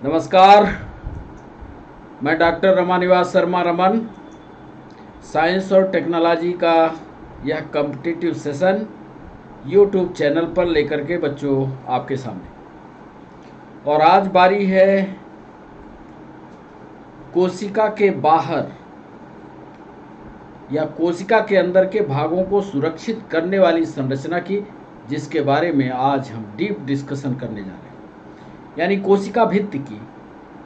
नमस्कार। मैं doctor Ramanivas Sharma Raman. Science और टेक्नोलॉजी का यह कॉम्पिटिटिव सेशन यूट्यूब चैनल पर लेकर के बच्चों आपके सामने। और आज बारी है कोशिका के बाहर या कोशिका के अंदर के भागों को सुरक्षित करने वाली संरचना की, जिसके बारे में आज हम डीप डिस्कशन करने जा रहे हैं। यानी कोशिका भित्ति की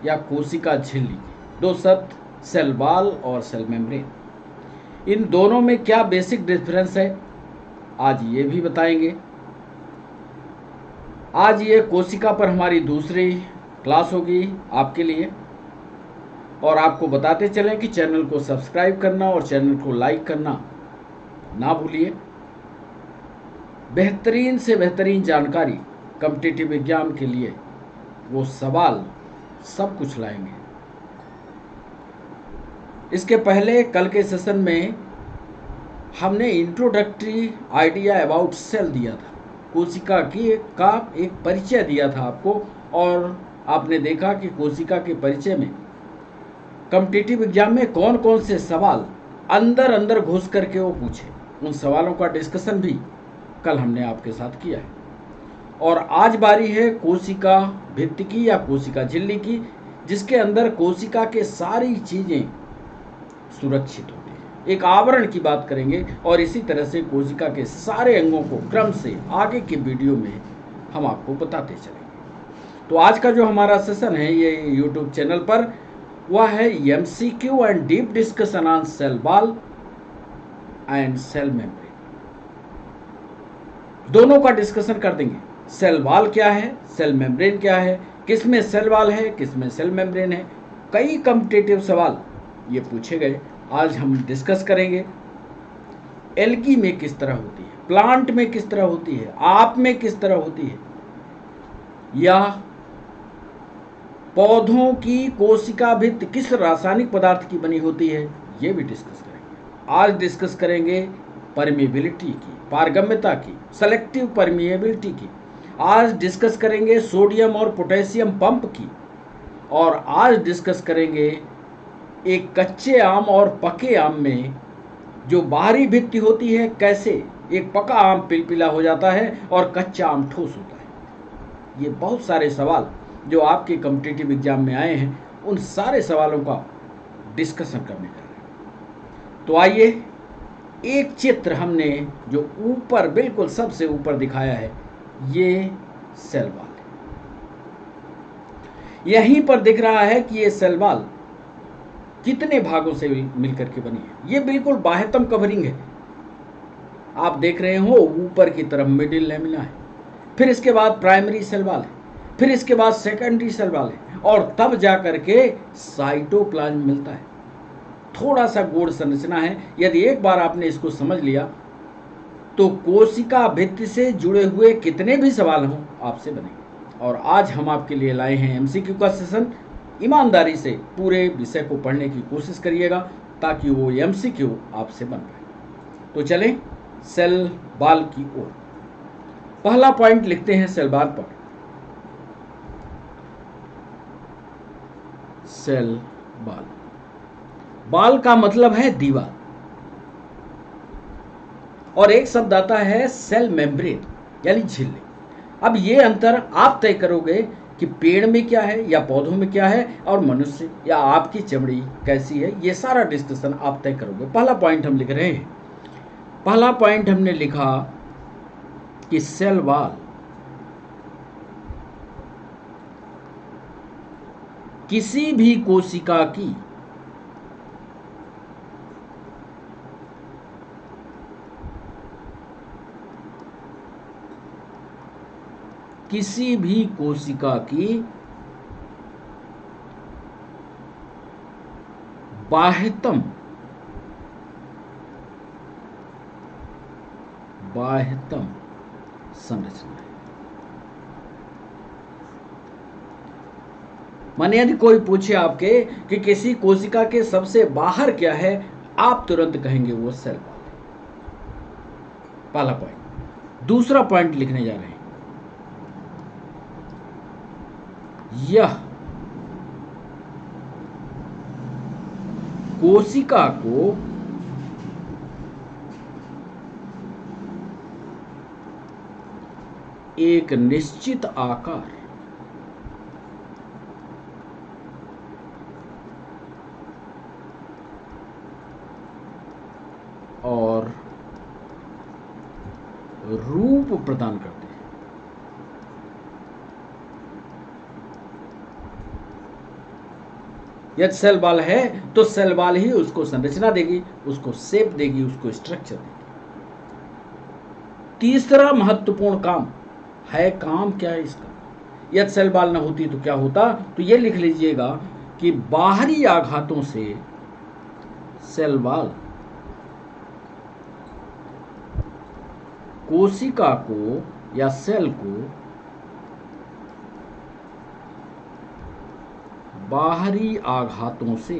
या कोशिका झिल्ली की। दो शब्द, सेल वॉल और सेल मेम्ब्रेन। इन दोनों में क्या बेसिक डिफरेंस है, आज ये भी बताएंगे। आज ये कोशिका पर हमारी दूसरी क्लास होगी आपके लिए। और आपको बताते चलें कि चैनल को सब्सक्राइब करना और चैनल को लाइक करना ना भूलिए। बेहतरीन से बेहतरीन जानकारी कॉम्पिटिटिव एग्जाम के लिए वो सवाल सब कुछ लाएंगे। इसके पहले कल के सेशन में हमने इंट्रोडक्टरी आइडिया अबाउट सेल दिया था, कोशिका का एक परिचय दिया था आपको। और आपने देखा कि कोशिका के परिचय में कॉम्पिटिटिव एग्जाम में कौन कौन से सवाल अंदर अंदर घुस करके वो पूछे, उन सवालों का डिस्कशन भी कल हमने आपके साथ किया है। और आज बारी है कोशिका भित्ति की या कोशिका झिल्ली की, जिसके अंदर कोशिका के सारी चीजें सुरक्षित होती है। एक आवरण की बात करेंगे और इसी तरह से कोशिका के सारे अंगों को क्रम से आगे के वीडियो में हम आपको बताते चलेंगे। तो आज का जो हमारा सेशन है ये यूट्यूब चैनल पर, वह है MCQ and deep discussion on cell wall and cell membrane. दोनों का डिस्कशन कर देंगे। सेल वॉल क्या है, सेल मेम्ब्रेन क्या है, किसमें सेल वॉल है, किसमें सेल मेम्ब्रेन है। कई कॉम्पिटिटिव सवाल ये पूछे गए, आज हम डिस्कस करेंगे। एल्गी में किस तरह होती है, प्लांट में किस तरह होती है, आप में किस तरह होती है, या पौधों की कोशिका भित्ति किस रासायनिक पदार्थ की बनी होती है, ये भी डिस्कस करेंगे। आज डिस्कस करेंगे परमिएबिलिटी की, पारगम्यता की, सेलेक्टिव परमिएबिलिटी की। आज डिस्कस करेंगे सोडियम और पोटेशियम पंप की। और आज डिस्कस करेंगे एक कच्चे आम और पके आम में जो बाहरी भित्ति होती है, कैसे एक पका आम पिलपिला हो जाता है और कच्चा आम ठोस होता है। ये बहुत सारे सवाल जो आपके कॉम्पिटिटिव एग्जाम में आए हैं, उन सारे सवालों का डिस्कशन करने जा रहे हैं। तो आइए, एक चित्र हमने जो ऊपर बिल्कुल सबसे ऊपर दिखाया है, ये सेल वॉल है। यहीं पर दिख रहा है कि ये सेल वॉल कितने भागों से मिलकर के बनी है। ये बिल्कुल बाह्यतम कवरिंग है, आप देख रहे हो। ऊपर की तरफ मिडिल लेमिना है, फिर इसके बाद प्राइमरी सेल वॉल है, फिर इसके बाद सेकेंडरी सेल वॉल है, और तब जा करके साइटोप्लाज्म मिलता है। थोड़ा सा गूढ़ संरचना है। यदि एक बार आपने इसको समझ लिया तो कोशिका भित्ति से जुड़े हुए कितने भी सवाल हों आपसे बनेंगे। और आज हम आपके लिए लाए हैं एमसीक्यू का सेशन। ईमानदारी से पूरे विषय को पढ़ने की कोशिश करिएगा ताकि वो एमसीक्यू आपसे बन पाए। तो चलें सेल वॉल की ओर। पहला पॉइंट लिखते हैं सेल वॉल पर। सेल वॉल, वॉल का मतलब है दीवार, और एक शब्द आता है सेल मेम्ब्रेन यानी झिल्ली। अब ये अंतर आप तय करोगे कि पेड़ में क्या है या पौधों में क्या है, और मनुष्य या आपकी चमड़ी कैसी है, ये सारा डिस्कशन आप तय करोगे। पहला पॉइंट हम लिख रहे हैं। पहला पॉइंट हमने लिखा कि सेल वॉल किसी भी कोशिका की बाह्यतम संरचना है। माने यदि कोई पूछे आपके कि किसी कोशिका के सबसे बाहर क्या है, आप तुरंत कहेंगे वो सेल वॉल है। पहला पॉइंट। दूसरा पॉइंट लिखने जा रहे हैं, यह कोशिका को एक निश्चित आकार और रूप प्रदान करते हैं। यदि सेल वॉल है तो सेल वॉल ही उसको संरचना देगी, उसको शेप देगी, उसको स्ट्रक्चर देगी। तीसरा महत्वपूर्ण काम है, काम क्या है इसका? यदि सेल वॉल न होती तो क्या होता? तो ये लिख लीजिएगा कि बाहरी आघातों से सेल वॉल कोशिका को या सेल को बाहरी आघातों से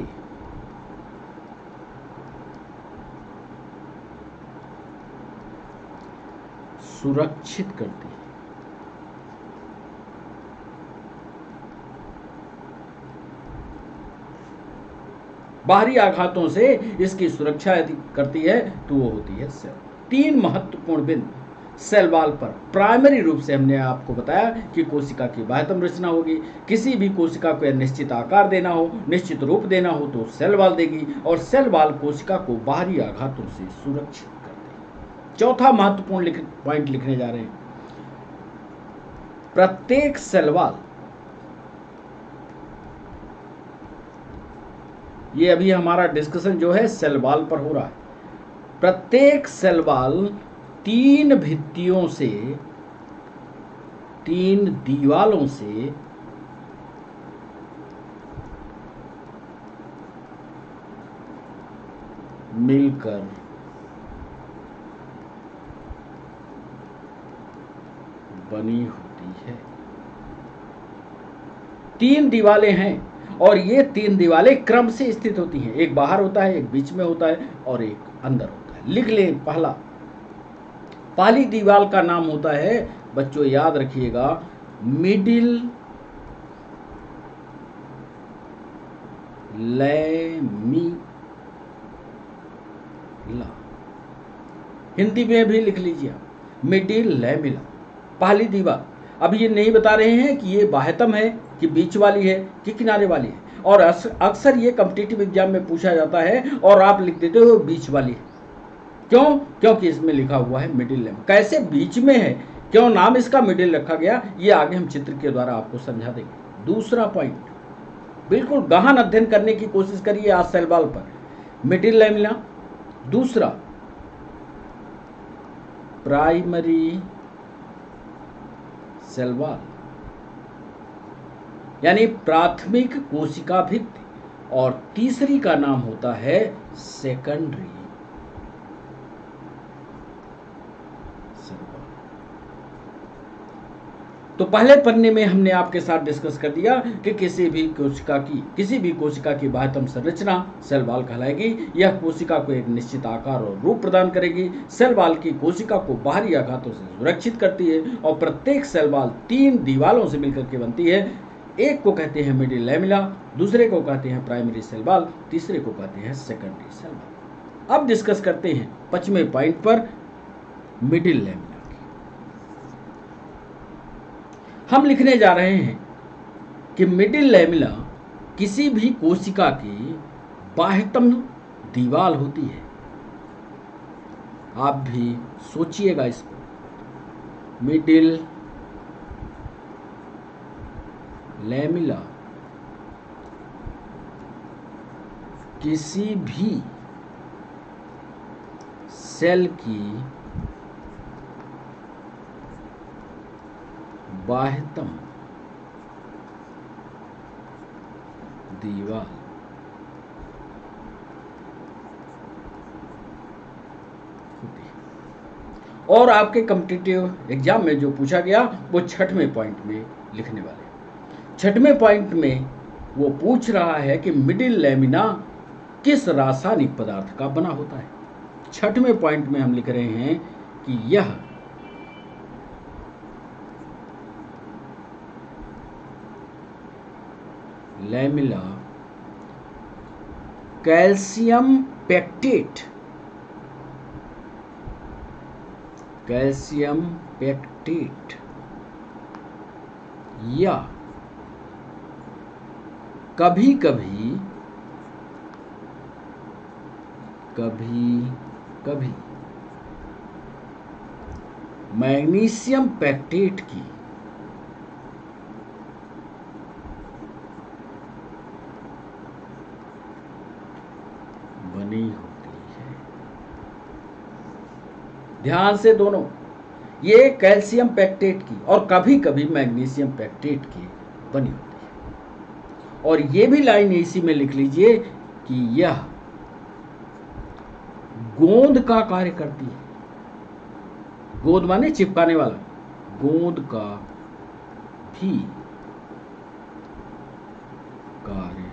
सुरक्षित करती है। बाहरी आघातों से इसकी सुरक्षा यदि करती है तो वो होती है सेल। 3 महत्वपूर्ण बिंदु सेल वॉल पर प्राइमरी रूप से हमने आपको बताया कि कोशिका की बाह्यतम रचना होगी। किसी भी कोशिका को निश्चित आकार देना हो, निश्चित रूप देना हो तो सेल वॉल देगी, और सेल वॉल कोशिका को बाहरी आघातों से सुरक्षित करती है। चौथा महत्वपूर्ण पॉइंट लिखने जा रहे हैं, प्रत्येक सेल वॉल, ये अभी हमारा डिस्कशन जो है सेल वॉल पर हो रहा है, प्रत्येक सेल वॉल 3 भित्तियों से, 3 दीवालों से मिलकर बनी होती है। 3 दीवालें हैं और ये 3 दीवालें क्रम से स्थित होती हैं। एक बाहर होता है, एक बीच में होता है और एक अंदर होता है। लिख लें, पहली दीवार का नाम होता है, बच्चों याद रखिएगा, मिडिल लैमिला। हिंदी में भी लिख लीजिए, मिडिल लैमिला, पहली दीवार। अब ये नहीं बता रहे हैं कि ये बाह्यतम है कि बीच वाली है कि किनारे वाली है, और अक्सर ये कॉम्पिटिटिव एग्जाम में पूछा जाता है और आप लिख देते हो बीच वाली है। क्यों? क्योंकि इसमें लिखा हुआ है मिडिल लैम। कैसे बीच में है, क्यों नाम इसका मिडिल रखा गया, ये आगे हम चित्र के द्वारा आपको समझा देंगे। दूसरा पॉइंट, बिल्कुल गहन अध्ययन करने की कोशिश करिए आज सेल वॉल पर, मिडिल लैमिना। दूसरा, प्राइमरी सेल वॉल, यानी प्राथमिक कोशिका भित्ति, और तीसरी का नाम होता है सेकेंडरी सेल वॉल। तो पहले पन्ने में हमने आपके साथ डिस्कस कर दिया कि किसी भी कोशिका की बाह्यतम संरचना सेल वॉल कहलाएगी। यह कोशिका को एक निश्चित आकार और रूप प्रदान करेगी। सेल वॉल की कोशिका को बाहरी आघातों से सुरक्षित करती है, और प्रत्येक सेल वॉल 3 दीवालों से मिलकर के बनती है। एक को कहते हैं मिडिल लैमिला, दूसरे को कहते हैं प्राइमरी सेल वॉल, तीसरे को कहते हैं सेकेंडरी सेल वॉल। अब डिस्कस करते हैं 5वें पॉइंट पर, मिडिल लैमिला। हम लिखने जा रहे हैं कि मिडिल लैमिला किसी भी कोशिका की बाह्यतम दीवार होती है। आप भी सोचिएगा इसको, मिडिल लैमिला किसी भी सेल की बाह्यतम दीवार होती है। और आपके कॉम्पिटिटिव एग्जाम में जो पूछा गया वो 6वें पॉइंट में लिखने वाले। 6वें पॉइंट में वो पूछ रहा है कि मिडिल लैमिना किस रासायनिक पदार्थ का बना होता है। 6वें पॉइंट में हम लिख रहे हैं कि यह lamella calcium pectate, calcium pectate या कभी कभी मैग्नीशियम पेक्टेट की बनी होती है। ध्यान से दोनों, ये कैल्शियम पेक्टेट की और कभी कभी मैग्नीशियम पेक्टेट की बनी होती है। और ये भी लाइन इसी में लिख लीजिए कि यह गोंद का कार्य करती है। गोंद माने चिपकाने वाला, गोंद का भी कार्य।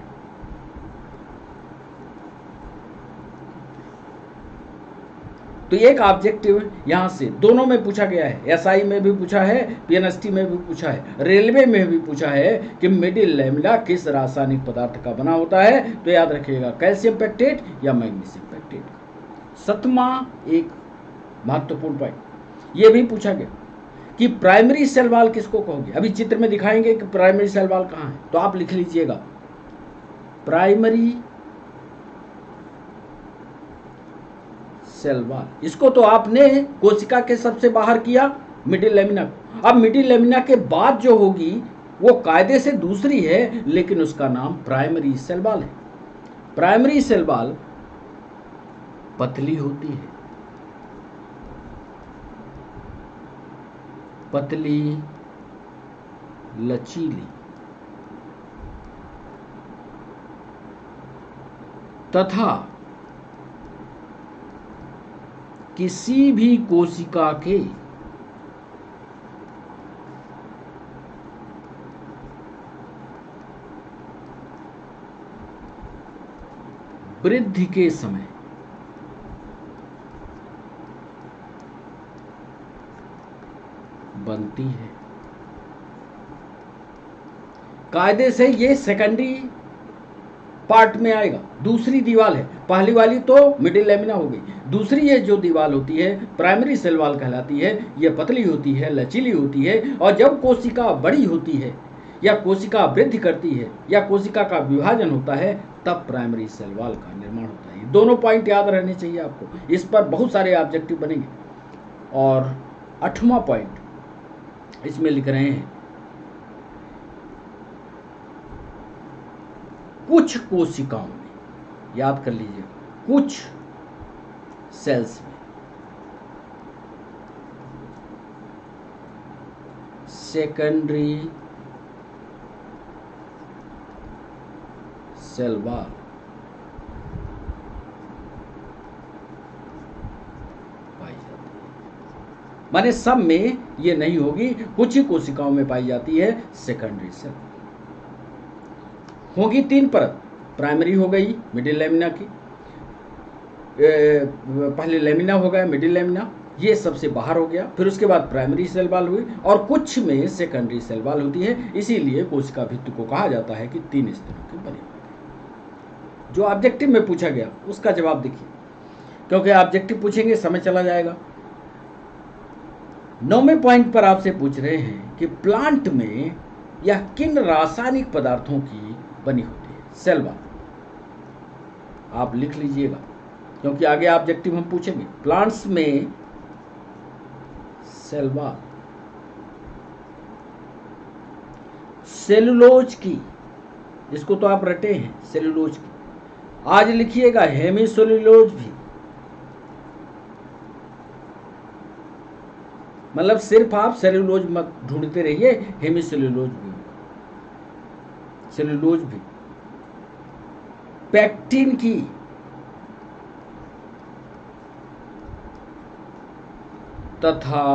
तो एक ऑब्जेक्टिव यहां से दोनों में पूछा गया है, एसआई में भी पूछा है, पीएनएसटी में भी पूछा है, रेलवे में भी पूछा है कि मिडिल लैमिना किस रासायनिक पदार्थ का बना होता है। तो याद रखिएगा कैल्शियम पेक्टेट या मैग्नीशियम पेक्टेट। 7वां एक महत्वपूर्ण पॉइंट ये भी पूछा गया कि प्राइमरी सेल वॉल किसको कहोगे। अभी चित्र में दिखाएंगे कि प्राइमरी सेल वॉल कहां है, तो आप लिख लीजिएगा प्राइमरी सेल वॉल। इसको तो आपने कोशिका के सबसे बाहर किया, मिडिल लेमिना को। अब मिडिल लेमिना के बाद जो होगी वो कायदे से दूसरी है, लेकिन उसका नाम प्राइमरी सेल वॉल है। प्राइमरी सेल वॉल पतली होती है, पतली लचीली तथा किसी भी कोशिका के वृद्धि के समय बनती है। कायदे से ये सेकेंडरी पार्ट में आएगा, दूसरी दीवार है। पहली वाली तो मिडिल लेमिना हो गई, दूसरी ये जो दीवार होती है प्राइमरी सेल वॉल कहलाती है। ये पतली होती है, लचीली होती है, और जब कोशिका बड़ी होती है या कोशिका वृद्धि करती है या कोशिका का विभाजन होता है तब प्राइमरी सेल वॉल का निर्माण होता है। दोनों पॉइंट याद रहने चाहिए आपको, इस पर बहुत सारे ऑब्जेक्टिव बनेंगे। और 8वां पॉइंट इसमें लिख रहे हैं कुछ कोशिकाओं में, याद कर लीजिए, कुछ सेल्स में सेकेंडरी सेल वॉल पाई जाती है। माने सब में ये नहीं होगी, कुछ ही कोशिकाओं में पाई जाती है सेकेंडरी सेल। होगी 3 परत, प्राइमरी हो गई मिडिल लेमिना की, पहले लेमिना हो गया, मिडिल लेमिना, ये सबसे बाहर हो गया, फिर उसके बाद प्राइमरी सेल वॉल हुई, और कुछ में सेकेंडरी सेल वॉल होती है। इसीलिए कोशिका भित्ति को कहा जाता है कि 3 स्तरों की बनी होती है। जो ऑब्जेक्टिव में पूछा गया उसका जवाब देखिए, क्योंकि ऑब्जेक्टिव पूछेंगे समय चला जाएगा। 9वें पॉइंट पर आपसे पूछ रहे हैं कि प्लांट में यह किन रासायनिक पदार्थों की बनी होती है सेल वॉल। आप लिख लीजिएगा, क्योंकि आगे ऑब्जेक्टिव हम पूछेंगे। प्लांट्स में सेल वॉल सेलुलोज की, जिसको तो आप रटे हैं सेलुलोज की, आज लिखिएगा हेमीसेलुलोज भी। मतलब सिर्फ आप सेलुलोज मत ढूंढते रहिए, हेमीसेलुलोज भी, सेलुलोज भी। पेक्टिन की, तथा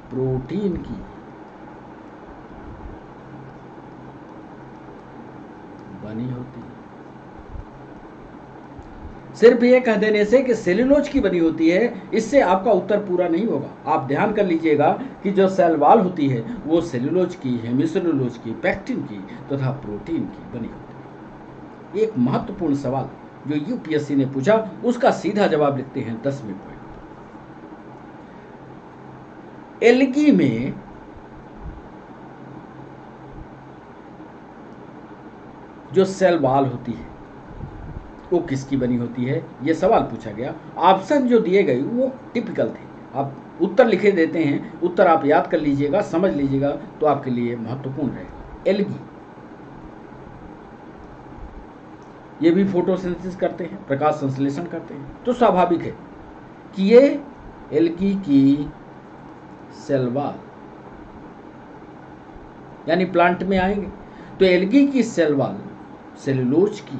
प्रोटीन की बनी होती है। सिर्फ ये कह देने से कि सेलुलोज की बनी होती है, इससे आपका उत्तर पूरा नहीं होगा। आप ध्यान कर लीजिएगा कि जो सेल वॉल होती है वो सेलुलोज की, हेमीसेलुलोज की, पेक्टिन की तथा प्रोटीन की बनी होती है। एक महत्वपूर्ण सवाल जो यूपीएससी ने पूछा, उसका सीधा जवाब लिखते हैं 10वें पॉइंट। एल्गी में जो सेल वॉल होती है वो किसकी बनी होती है, ये सवाल पूछा गया। ऑप्शन जो दिए गए वो टिपिकल थे, आप उत्तर लिखे देते हैं, उत्तर आप याद कर लीजिएगा, समझ लीजिएगा, तो आपके लिए महत्वपूर्ण रहेगा। एल्गी ये भी फोटोसिंथेसिस करते हैं, प्रकाश संश्लेषण करते हैं, तो स्वाभाविक है कि ये एल्गी की सेल वॉल यानी प्लांट में आएंगे। तो एल्गी की सेल वॉल सेलुलोज की,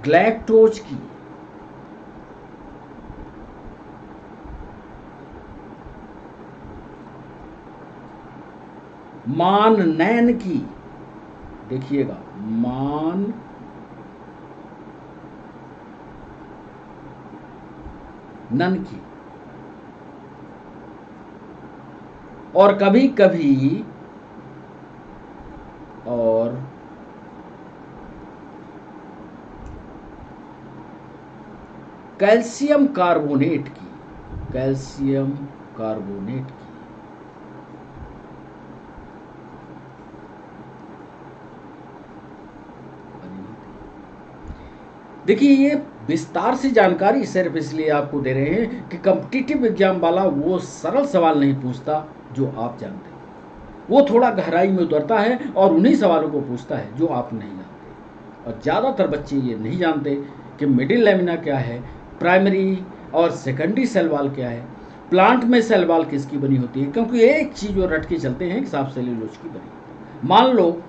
ग्लैक्टोज की, माननैन की, देखिएगा माननन की, और कभी कभी और कैल्शियम कार्बोनेट की, कैल्शियम कार्बोनेट की। देखिए ये विस्तार से जानकारी सिर्फ इसलिए आपको दे रहे हैं कि कॉम्पिटिटिव एग्जाम वाला वो सरल सवाल नहीं पूछता जो आप जानते हैं, वो थोड़ा गहराई में उतरता है और उन्हीं सवालों को पूछता है जो आप नहीं जानते। और ज़्यादातर बच्चे ये नहीं जानते कि मिडिल लेमिना क्या है, प्राइमरी और सेकेंडरी सेल वॉल क्या है, प्लांट में सेल वॉल किसकी बनी होती है, क्योंकि एक चीज़ वो रट के चलते हैं कि साफ सेल्यूलोज की बनी होती है। मान लो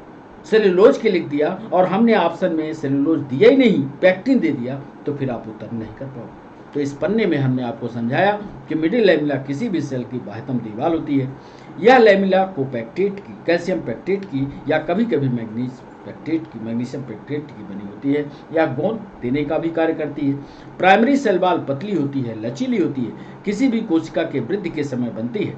सेल्यूलोज के लिख दिया और हमने ऑप्शन में सेल्यूलोज दिया ही नहीं, पैक्टिन दे दिया, तो फिर आप उत्तर नहीं कर पाओगे। तो इस पन्ने में हमने आपको समझाया कि मिडिल लेमिला किसी भी सेल की बाह्यतम दीवार होती है। यह लेमिला कोपैक्टेट की, कैल्शियम पैक्टेट की, या कभी कभी मैग्नीशियम पैक्टेट की बनी होती है, या गोंद देने का भी कार्य करती है। प्राइमरी सेल वॉल पतली होती है, लचीली होती है, किसी भी कोशिका के वृद्धि के समय बनती है।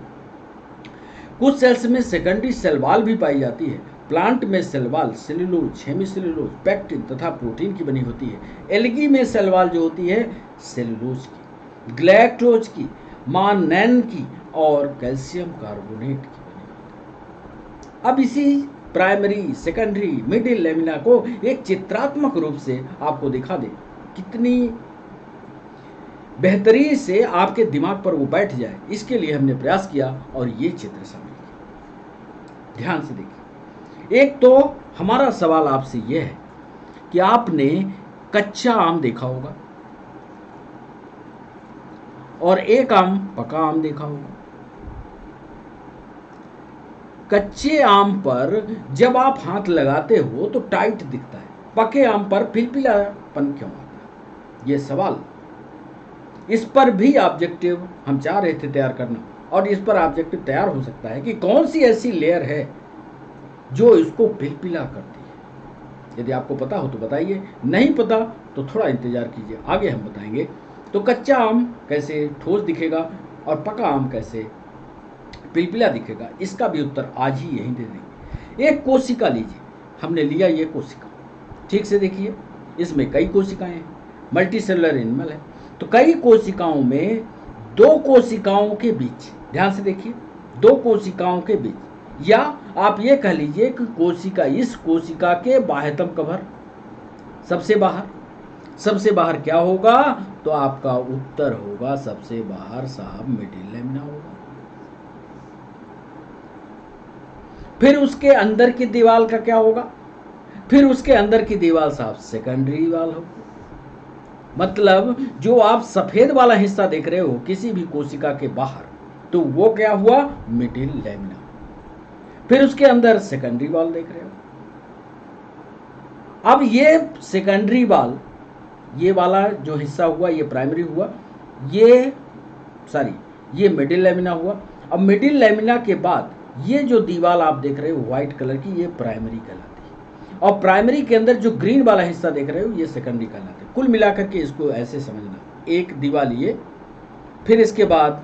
कुछ सेल्स में सेकेंडरी सेल वॉल भी पाई जाती है। प्लांट में cell wall cellulose, hemicellulose, pectin तथा प्रोटीन की बनी होती है। एल्गी में सेल वॉल जो होती है सेल्यूलोज की, ग्लैक्टोज की, माननैन की और कैल्शियम कार्बोनेट की बनी होती है। अब इसी प्राइमरी, सेकेंडरी, मिडिल लेमिना को एक चित्रात्मक रूप से आपको दिखा दे, कितनी बेहतरीन से आपके दिमाग पर वो बैठ जाए, इसके लिए हमने प्रयास किया और ये चित्र शामिल किया। ध्यान से देखिए। एक तो हमारा सवाल आपसे यह है कि आपने कच्चा आम देखा होगा और एक आम पका आम देखा होगा। कच्चे आम पर जब आप हाथ लगाते हो तो टाइट दिखता है, पके आम पर पिलपिलापन क्यों आता है? ये सवाल, इस पर भी ऑब्जेक्टिव हम चाह रहे थे तैयार करना, और इस पर ऑब्जेक्टिव तैयार हो सकता है कि कौन सी ऐसी लेयर है जो इसको पिलपिला करती है। यदि आपको पता हो तो बताइए, नहीं पता तो थोड़ा इंतजार कीजिए, आगे हम बताएंगे। तो कच्चा आम कैसे ठोस दिखेगा और पका आम कैसे पिलपिला दिखेगा, इसका भी उत्तर आज ही यहीं दे देंगे। एक कोशिका लीजिए, हमने लिया ये कोशिका, ठीक से देखिए, इसमें कई कोशिकाएं हैं, मल्टी सेलुलर एनिमल है। तो कई कोशिकाओं में दो कोशिकाओं के बीच, ध्यान से देखिए, दो कोशिकाओं के बीच, या आप ये कह लीजिए कि कोशिका, इस कोशिका के बाह्यतम कवर, सबसे बाहर क्या होगा? तो आपका उत्तर होगा सबसे बाहर साहब मिडिल लेमिना होगा। फिर उसके अंदर की दीवार का क्या होगा? फिर उसके अंदर की दीवार साहब सेकेंडरी वॉल होगी। मतलब जो आप सफेद वाला हिस्सा देख रहे हो किसी भी कोशिका के बाहर, तो वो क्या हुआ? Middle lamina. फिर उसके अंदर सेकेंडरी वॉल देख रहे हो। अब ये सेकेंडरी वॉल, ये वाला जो हिस्सा हुआ ये प्राइमरी हुआ, ये मिडिल लेमिना हुआ। अब मिडिल लेमिना के बाद ये जो दीवार आप देख रहे हो व्हाइट कलर की, ये प्राइमरी कहलाती है, और प्राइमरी के अंदर जो ग्रीन वाला हिस्सा देख रहे हो ये सेकेंडरी कहलाती है। कुल मिलाकर के इसको ऐसे समझना, एक दीवार ये, फिर इसके बाद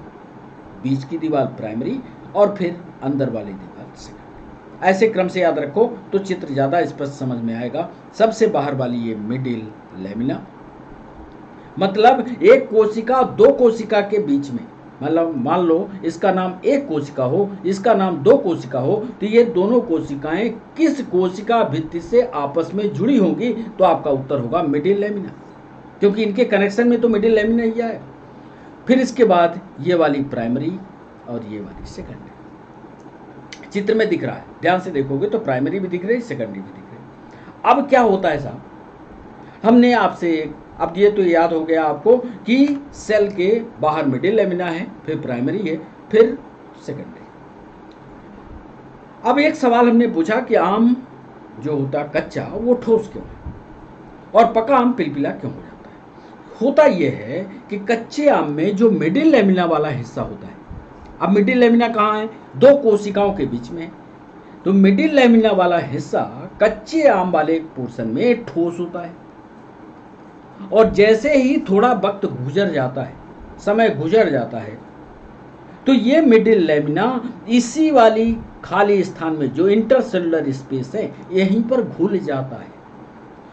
बीच की दीवार प्राइमरी, और फिर अंदर वाली दीवार सेकेंडरी। ऐसे क्रम से याद रखो तो चित्र ज़्यादा स्पष्ट समझ में आएगा। सबसे बाहर वाली ये मिडिल लेमिना, मतलब एक कोशिका दो कोशिका के बीच में, मतलब मान लो इसका नाम एक कोशिका हो, इसका नाम दो कोशिका हो, तो ये दोनों कोशिकाएं किस कोशिका भित्ति से आपस में जुड़ी होंगी, तो आपका उत्तर होगा मिडिल लेमिना, क्योंकि इनके कनेक्शन में तो मिडिल लेमिना ही है। फिर इसके बाद ये वाली प्राइमरी और ये वाली सेकेंडरी चित्र में दिख रहा है, ध्यान से देखोगे तो प्राइमरी भी दिख रही है, सेकेंडरी भी दिख रही है। अब क्या होता है साहब, हमने आपसे अब ये तो याद हो गया आपको कि सेल के बाहर मिडिल लेमिना है, फिर प्राइमरी है, फिर सेकेंडरी। अब एक सवाल हमने पूछा कि आम जो होता है कच्चा वो ठोस क्यों है और पका आम पिलपिला क्यों हो जाता है। होता यह है कि कच्चे आम में जो मिडिल लेमिना वाला हिस्सा होता है, अब मिडिल लेमिना कहाँ है, दो कोशिकाओं के बीच में, तो मिडिल लेमिना वाला हिस्सा कच्चे आम वाले पोर्शन में ठोस होता है। और जैसे ही थोड़ा वक्त गुजर जाता है, समय गुजर जाता है, तो ये मिडिल लेमिना इसी वाली खाली स्थान में जो इंटरसेलुलर स्पेस है यहीं पर घुल जाता है,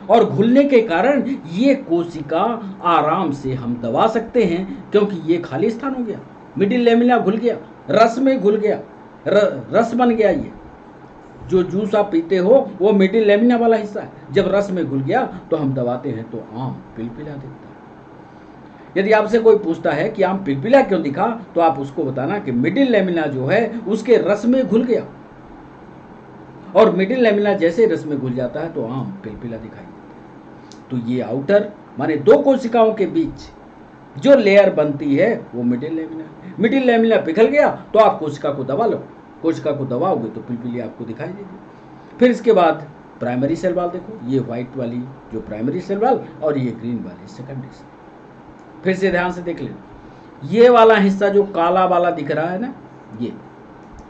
और घुलने के कारण ये कोशिका आराम से हम दबा सकते हैं, क्योंकि ये खाली स्थान हो गया, मिडिल लेमिना घुल गया, रस में घुल गया, रस बन गया। ये जो जूस आप पीते हो वो मिडिल लेमिना वाला हिस्सा है, जब रस में घुल गया तो हम दबाते हैं तो आम पिलपिला दिखता है। यदि आपसे कोई पूछता है कि आम पिलपिला क्यों दिखा, तो आप उसको बताना कि मिडिल लेमिना जो है उसके रस में घुल गया, और मिडिल लेमिना जैसे रस में घुल जाता है तो आम पिलपिला दिखाई देता है। तो ये आउटर माने दो कोशिकाओं के बीच जो लेयर बनती है वो मिडिल लेमिना है। मिडिल लेमिना पिघल गया तो आप कोशिका को दबा लो, कोशिका को दबाओगे तो पिलपिली आपको दिखाई देगी। फिर इसके बाद प्राइमरी सेल वॉल देखो, ये व्हाइट वाली जो प्राइमरी सेल वॉल और ये ग्रीन वाली सेकेंडरी सेल। फिर से ध्यान से देख लेना, ये वाला हिस्सा जो काला वाला दिख रहा है ना,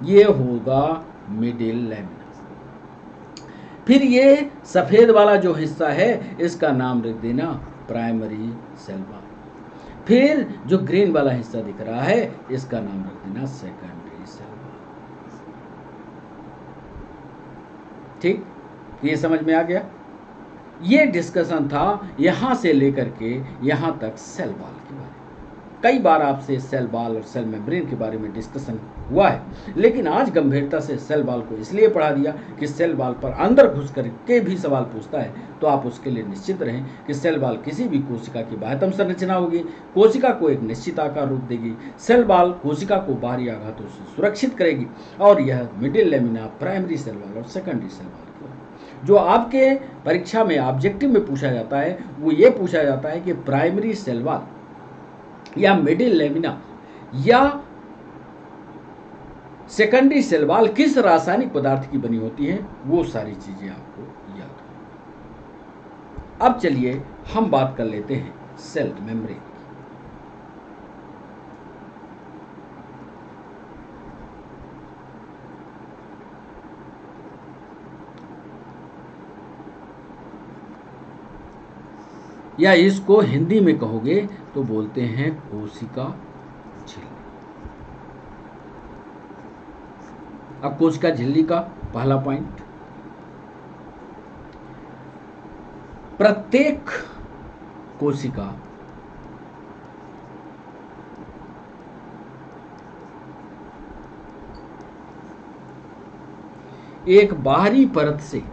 ये होगा मिडिल लेमिना। फिर ये सफेद वाला जो हिस्सा है इसका नाम रख देना प्राइमरी सेल वॉल। फिर जो ग्रीन वाला हिस्सा दिख रहा है इसका नाम रख देना सेकेंडरी सेल वॉल। ठीक, ये समझ में आ गया। ये डिस्कशन था यहां से लेकर के यहां तक सेल वॉल के बारे में। कई बार आपसे सेल वॉल और सेल मेम्ब्रेन के बारे में डिस्कशन हुआ है, लेकिन आज गंभीरता से सेल वॉल को इसलिए पढ़ा दिया कि सेल वॉल पर अंदर घुस करके भी सवाल पूछता है, तो आप उसके लिए निश्चित रहें कि सेल वॉल किसी भी कोशिका की बाह्यतम संरचना होगी, कोशिका को एक निश्चित आकार रूप देगी, सेल वॉल कोशिका को बाहरी आघातों से सुरक्षित करेगी, और यह middle lamina, primary cell wall और सेकेंडरी सेल वॉल जो आपके परीक्षा में ऑब्जेक्टिव में पूछा जाता है, वो ये पूछा जाता है कि प्राइमरी सेल वॉल या मिडिल लेमिना या सेकेंडरी सेल वॉल किस रासायनिक पदार्थ की बनी होती है, वो सारी चीजें आपको याद हो। अब चलिए हम बात कर लेते हैं सेल मेम्ब्रेन। या इसको हिंदी में कहोगे तो बोलते हैं कोशिका झिल्ली। अब कोशिका झिल्ली का पहला पॉइंट, प्रत्येक कोशिका एक बाहरी परत से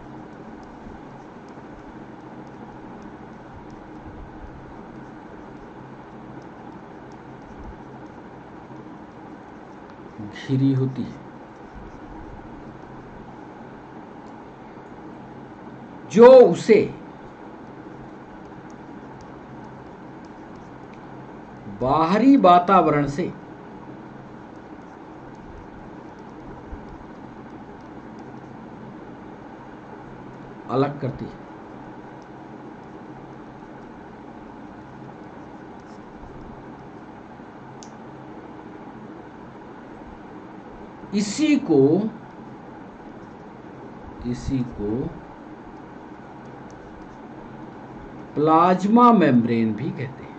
घिरी होती है, जो उसे बाहरी वातावरण से अलग करती है। इसी को प्लाज्मा मेम्ब्रेन भी कहते हैं।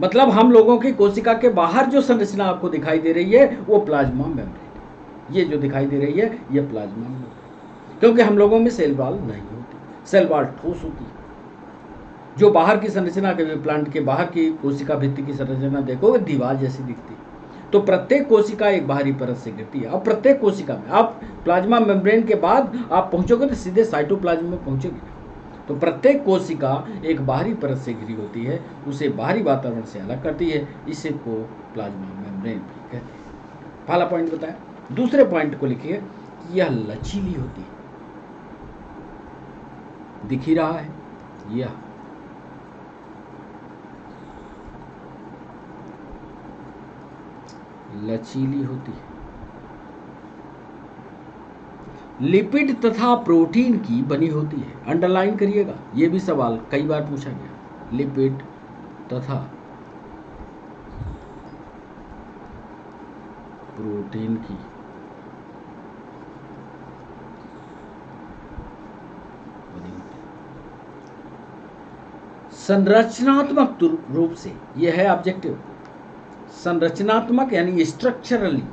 मतलब हम लोगों की कोशिका के बाहर जो संरचना आपको दिखाई दे रही है वो प्लाज्मा मेम्ब्रेन है। ये जो दिखाई दे रही है ये प्लाज्मा मेम्ब्रेन, क्योंकि हम लोगों में सेल वॉल नहीं होती, सेल वॉल ठोस होती है। जो बाहर की संरचना के प्लांट के बाहर की कोशिका भित्ति की संरचना देखोगे दीवार जैसी दिखती है। तो प्रत्येक कोशिका एक बाहरी परत से घिरती है। अब प्रत्येक कोशिका में आप प्लाज्मा मेम्ब्रेन के बाद आप पहुंचोगे तो सीधे साइटोप्लाज्म में पहुंचोगे। तो प्रत्येक कोशिका एक बाहरी परत से घिरी होती है, उसे बाहरी वातावरण से अलग करती है, इसे को प्लाज्मा मेम्ब्रेन भी कहते हैं। पहला पॉइंट बताया। दूसरे पॉइंट को लिखिए कि यह लचीली होती है। दिख ही रहा है, यह लचीली होती है। लिपिड तथा प्रोटीन की बनी होती है। अंडरलाइन करिएगा, यह भी सवाल कई बार पूछा गया। लिपिड तथा प्रोटीन की बनी होती है। संरचनात्मक रूप से, यह है ऑब्जेक्टिव, संरचनात्मक यानी स्ट्रक्चरली,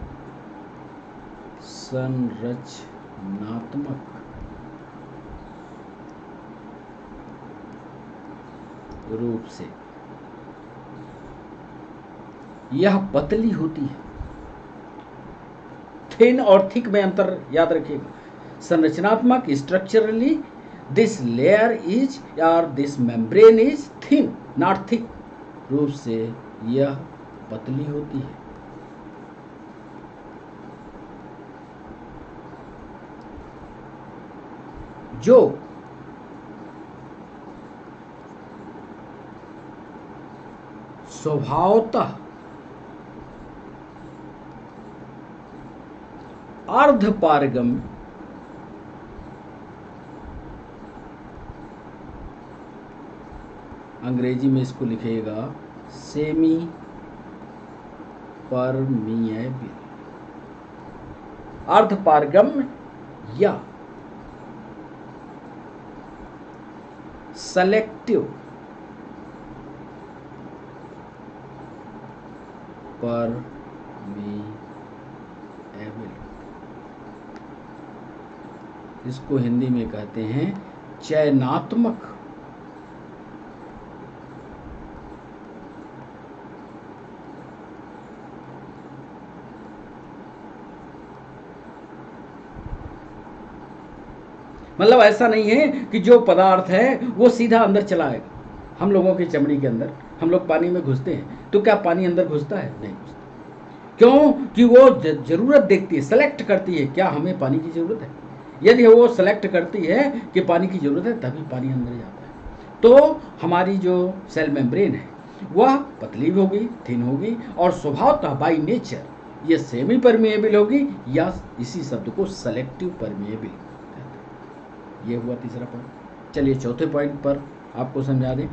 संरचनात्मक रूप से यह पतली होती है। थिन और थिक में अंतर याद रखिएगा। संरचनात्मक स्ट्रक्चरली दिस लेयर इज और this membrane is thin not thick, रूप से यह पतली होती है। जो स्वभावतः अर्धपारगम्य अंग्रेजी में इसको लिखिएगा सेमी परमिएबल, अर्धपारगम्य या सेलेक्टिव परमिएबल, इसको हिंदी में कहते हैं चयनात्मक। मतलब ऐसा नहीं है कि जो पदार्थ है वो सीधा अंदर चला आएगा। हम लोगों की चमड़ी के अंदर हम लोग पानी में घुसते हैं तो क्या पानी अंदर घुसता है? नहीं घुसता। क्यों? कि वो जरूरत देखती है, सेलेक्ट करती है क्या हमें पानी की जरूरत है। यदि वो सेलेक्ट करती है कि पानी की जरूरत है तभी पानी अंदर जाता है। तो हमारी जो सेल मेम्ब्रेन है वह पतली भी होगी, थिन होगी और स्वभावतः बाई नेचर ये सेमी परमिएबल होगी या इसी शब्द को सेलेक्टिव परमिएबल। ये हुआ तीसरा पॉइंट। चलिए चौथे पॉइंट पर आपको समझा दें।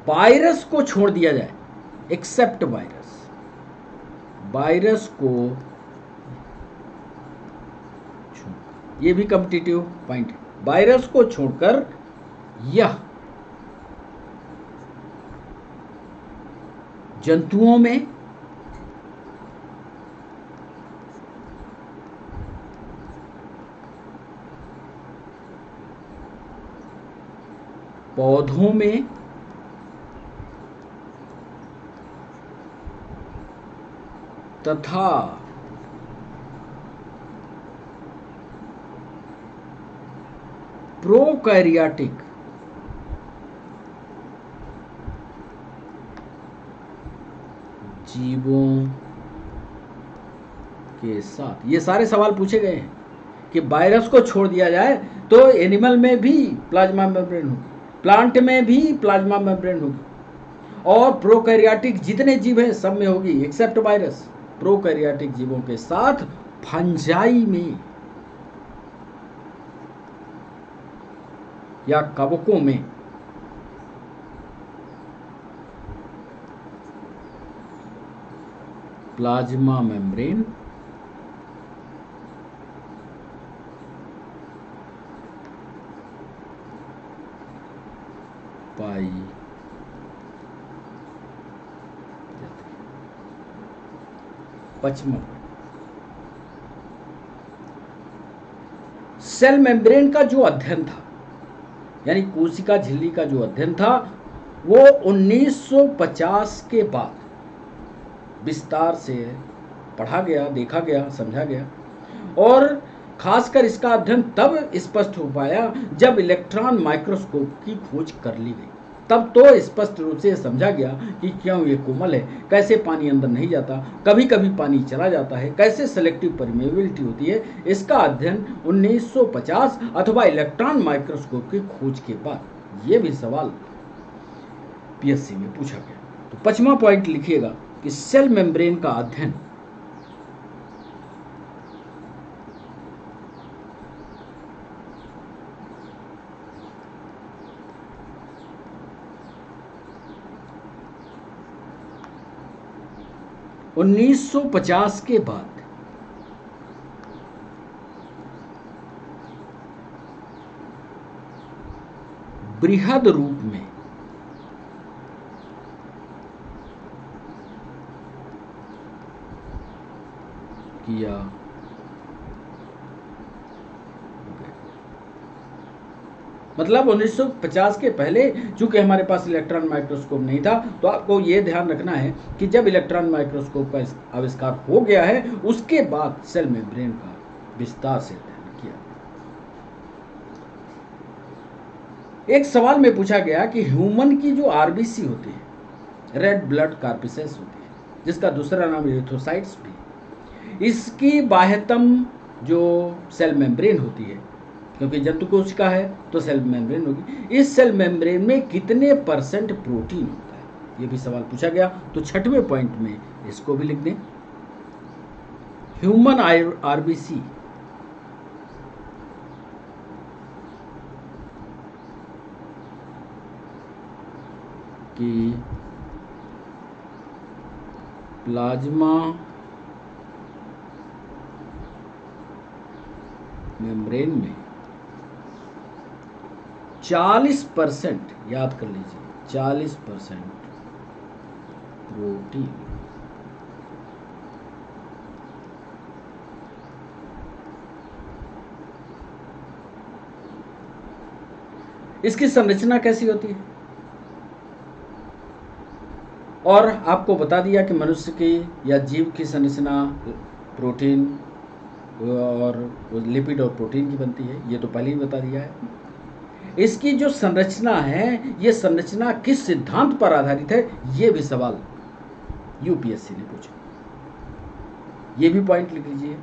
वायरस को छोड़ दिया जाए, एक्सेप्ट वायरस, वायरस को, ये भी कॉम्पिटिटिव पॉइंट है। वायरस को छोड़कर यह जंतुओं में, पौधों में तथा प्रोकैरियोटिक जीवों के साथ। ये सारे सवाल पूछे गए हैं कि वायरस को छोड़ दिया जाए तो एनिमल में भी प्लाज्मा मेम्ब्रेन होगी, प्लांट में भी प्लाज्मा मेम्ब्रेन होगी और प्रोकैरियोटिक जितने जीव हैं सब में होगी एक्सेप्ट वायरस। प्रोकैरियोटिक जीवों के साथ फंजाई में या कवकों में प्लाज्मा मेम्ब्रेन दिखाई देती है। पचमा, सेल मेम्ब्रेन का जो अध्ययन था, यानी कोशिका झिल्ली का जो अध्ययन था, वो 1950 के बाद विस्तार से पढ़ा गया, देखा गया, समझा गया। और खासकर इसका अध्ययन तब स्पष्ट हो पाया जब इलेक्ट्रॉन माइक्रोस्कोप की खोज कर ली गई। तब तो स्पष्ट रूप से समझा गया कि क्यों ये कोमल है, कैसे पानी अंदर नहीं जाता, कभी कभी पानी चला जाता है, कैसे सेलेक्टिव परमेबिलिटी होती है। इसका अध्ययन 1950 अथवा इलेक्ट्रॉन माइक्रोस्कोप की खोज के बाद। ये भी सवाल पीएससी में पूछा गया। तो 5वां पॉइंट लिखिएगा कि सेल मेम्ब्रेन का अध्ययन (1950) के बाद बृहद रूप में किया मतलब 1950 के पहले चूंकि हमारे पास इलेक्ट्रॉन माइक्रोस्कोप नहीं था, तो आपको ये ध्यान रखना है कि जब इलेक्ट्रॉन माइक्रोस्कोप का आविष्कार हो गया है, उसके बाद सेल मेम्ब्रेन का विस्तार से अध्ययन किया। एक सवाल में पूछा गया कि ह्यूमन की जो आरबीसी होती है, रेड ब्लड कार्पिसेस होती है, जिसका दूसरा नाम एरिथ्रोसाइट्स भी, इसकी बाह्यतम जो सेल मेम्ब्रेन होती है, क्योंकि जंतु कोशिका है तो सेल मेम्ब्रेन होगी, इस सेल मेम्ब्रेन में कितने % प्रोटीन होता है, ये भी सवाल पूछा गया। तो 6वें पॉइंट में इसको भी लिख दें। ह्यूमन आरबीसी की प्लाज्मा मेम्ब्रेन में 40%, याद कर लीजिए, 40% प्रोटीन। इसकी संरचना कैसी होती है, और आपको बता दिया कि मनुष्य की या जीव की संरचना प्रोटीन और लिपिड और प्रोटीन की बनती है, ये तो पहले ही बता दिया है। इसकी जो संरचना है, ये संरचना किस सिद्धांत पर आधारित है, ये भी सवाल यूपीएससी ने पूछा, ये भी पॉइंट लिख लीजिए।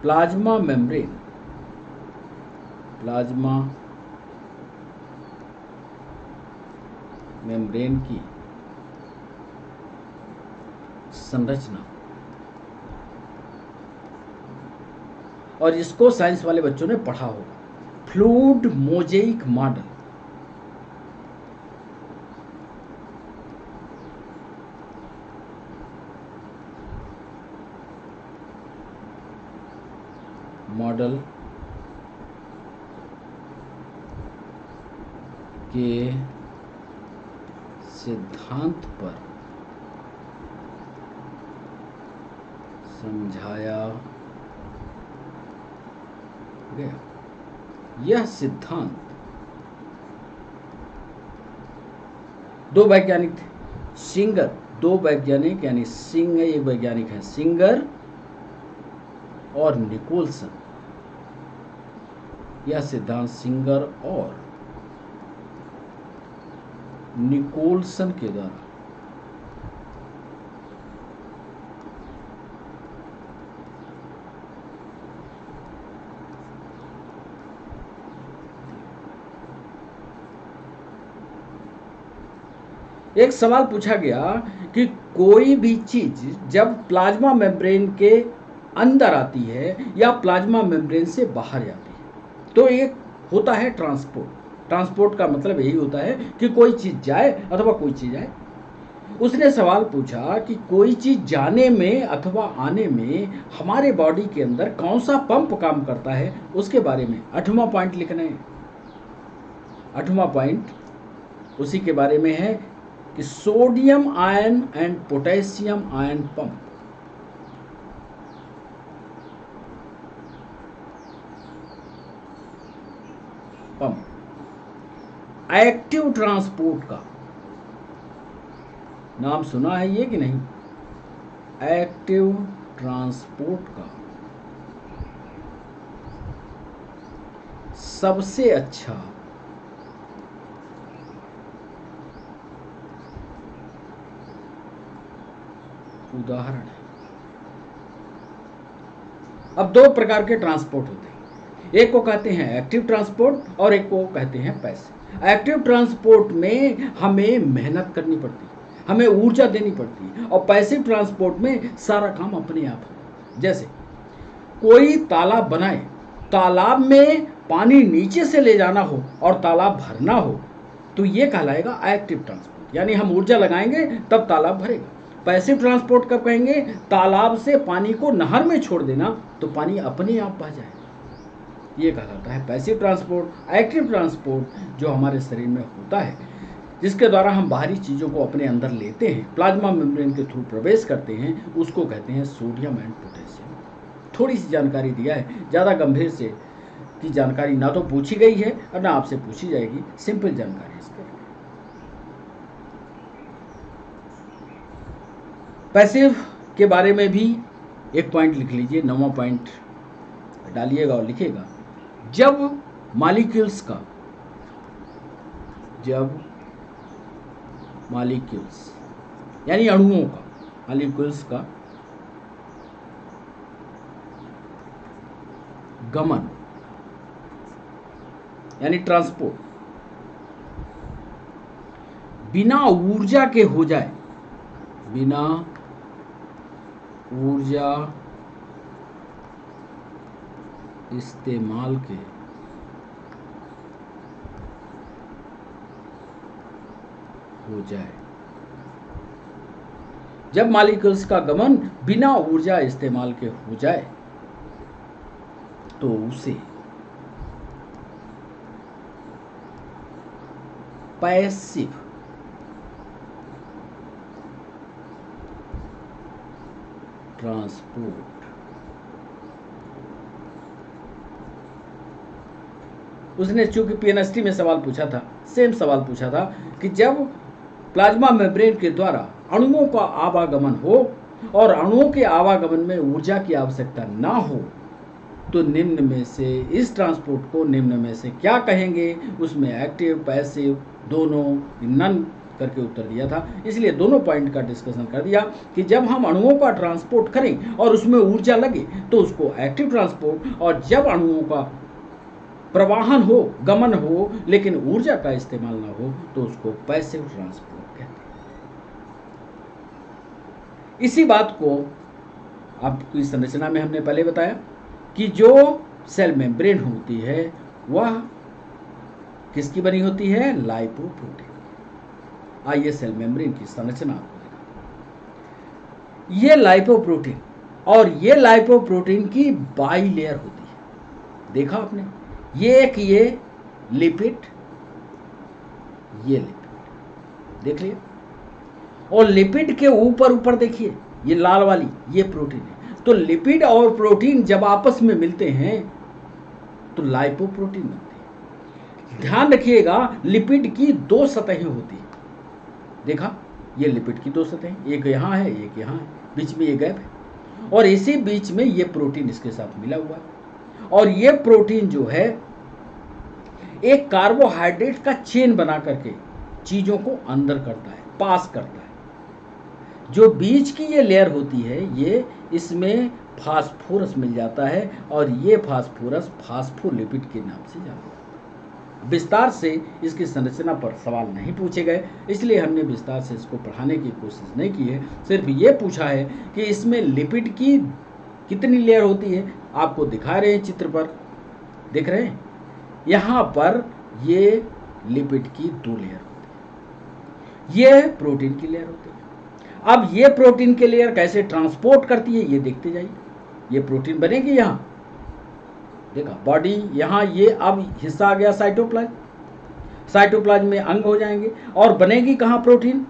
प्लाज्मा मेम्ब्रेन, प्लाज्मा मेम्ब्रेन की संरचना, और इसको साइंस वाले बच्चों ने पढ़ा होगा, फ्लूइड मोज़ेइक मॉडल। मॉडल के सिद्धांत पर समझाया गया। यह सिद्धांत दो वैज्ञानिक थे, सिंगर, दो वैज्ञानिक यानी सिंह एक वैज्ञानिक है, सिंगर और निकोलसन। यह सिद्धांत सिंगर और निकोलसन के द्वारा एक सवाल पूछा गया कि कोई भी चीज जब प्लाज्मा मेम्ब्रेन के अंदर आती है या प्लाज्मा मेम्ब्रेन से बाहर जाती है, तो एक होता है ट्रांसपोर्ट। ट्रांसपोर्ट का मतलब यही होता है कि कोई चीज जाए अथवा कोई चीज आए। उसने सवाल पूछा कि कोई चीज जाने में अथवा आने में हमारे बॉडी के अंदर कौन सा पंप काम करता है, उसके बारे में 8वां पॉइंट लिखना है। 8वां पॉइंट उसी के बारे में है कि sodium ion and potassium ion pump. Active transport का नाम सुना है ये कि नहीं? एक्टिव ट्रांसपोर्ट का सबसे अच्छा उदाहरण है। अब दो प्रकार के ट्रांसपोर्ट होते हैं, एक को कहते हैं एक्टिव ट्रांसपोर्ट और एक को कहते हैं पैसिव। एक्टिव ट्रांसपोर्ट में हमें मेहनत करनी पड़ती है, हमें ऊर्जा देनी पड़ती है, और पैसिव ट्रांसपोर्ट में सारा काम अपने आप होता है। जैसे कोई तालाब बनाए, तालाब में पानी नीचे से ले जाना हो और तालाब भरना हो तो ये कहलाएगा एक्टिव ट्रांसपोर्ट, यानी हम ऊर्जा लगाएंगे तब तालाब भरेगा। पैसिव ट्रांसपोर्ट कब कहेंगे? तालाब से पानी को नहर में छोड़ देना तो पानी अपने आप बह जाए, ये कहलाता है पैसिव ट्रांसपोर्ट। एक्टिव ट्रांसपोर्ट जो हमारे शरीर में होता है, जिसके द्वारा हम बाहरी चीज़ों को अपने अंदर लेते हैं, प्लाज्मा मेम्ब्रेन के थ्रू प्रवेश करते हैं, उसको कहते हैं सोडियम एंड पोटेशियम। थोड़ी सी जानकारी दिया है, ज़्यादा गंभीर से की जानकारी ना तो पूछी गई है और ना आपसे पूछी जाएगी, सिंपल जानकारी इसके। पैसिव के बारे में भी एक पॉइंट लिख लीजिए, 9वां पॉइंट डालिएगा और लिखिएगा, जब मॉलिक्यूल्स यानी अणुओं का, मॉलिक्यूल्स का गमन यानी ट्रांसपोर्ट बिना ऊर्जा के हो जाए, बिना ऊर्जा इस्तेमाल के हो जाए, जब मॉलिक्यूल्स का गमन बिना ऊर्जा इस्तेमाल के हो जाए तो उसे पैसिव ट्रांसपोर्ट उसने चूंकि पीएनएसटी में सवाल पूछा था, सेम सवाल पूछा था कि जब प्लाज्मा मेम्ब्रेन के द्वारा अणुओं का आवागमन हो और अणुओं के आवागमन में ऊर्जा की आवश्यकता ना हो तो निम्न में से इस ट्रांसपोर्ट को निम्न में से क्या कहेंगे? उसमें एक्टिव पैसिव दोनों नन करके उत्तर दिया था, इसलिए दोनों पॉइंट का डिस्कशन कर दिया कि जब हम अणुओं का ट्रांसपोर्ट करें और उसमें ऊर्जा लगे तो उसको एक्टिव ट्रांसपोर्ट, और जब अणुओं का प्रवाहन हो, गमन हो, लेकिन ऊर्जा का इस्तेमाल ना हो तो उसको पैसिव ट्रांसपोर्ट कहते हैं। इसी बात को आपकी संरचना में हमने पहले बताया कि जो सेल मेम्ब्रेन होती है वह किसकी बनी होती है? लाइपोप्रोटीन। आइए सेल मेम्ब्रेन की संरचना आपको दिखाते। ये लाइपोप्रोटीन और ये लाइपोप्रोटीन की बाई लेयर होती है, देखा आपने? ये लिपिड, ये लिपिड देख लिया, और लिपिड के ऊपर देखिए ये लाल वाली, ये प्रोटीन है। तो लिपिड और प्रोटीन जब आपस में मिलते हैं तो लाइपोप्रोटीन बनते हैं। ध्यान रखिएगा, लिपिड की दो सतहें होती हैं, देखा? ये लिपिड की दो सतहें, एक यहाँ है, एक यहाँ है, बीच में ये गैप है, और इसी बीच में ये प्रोटीन इसके साथ मिला हुआ है। और ये प्रोटीन जो है एक कार्बोहाइड्रेट का चेन बना करके चीजों को अंदर करता है, पास करता है। जो बीच की ये लेयर होती है, ये इसमें फास्फोरस मिल जाता है और ये फास्फोरस फास्फोलिपिड के नाम से जाना जाता है। विस्तार से इसकी संरचना पर सवाल नहीं पूछे गए, इसलिए हमने विस्तार से इसको पढ़ाने की कोशिश नहीं की है। सिर्फ ये पूछा है कि इसमें लिपिड की कितनी लेयर होती है। आपको दिखा रहे हैं चित्र पर, देख रहे हैं? यहाँ पर ये लिपिड की दो लेयर होती है, ये प्रोटीन की लेयर होती है। अब ये प्रोटीन की लेयर कैसे ट्रांसपोर्ट करती है ये देखते जाइए। ये प्रोटीन बनेगी, यहाँ देखा बॉडी, यहाँ ये अब हिस्सा आ गया साइटोप्लाज्म। साइटोप्लाज्म में अंग हो जाएंगे और बनेगी कहाँ प्रोटीन,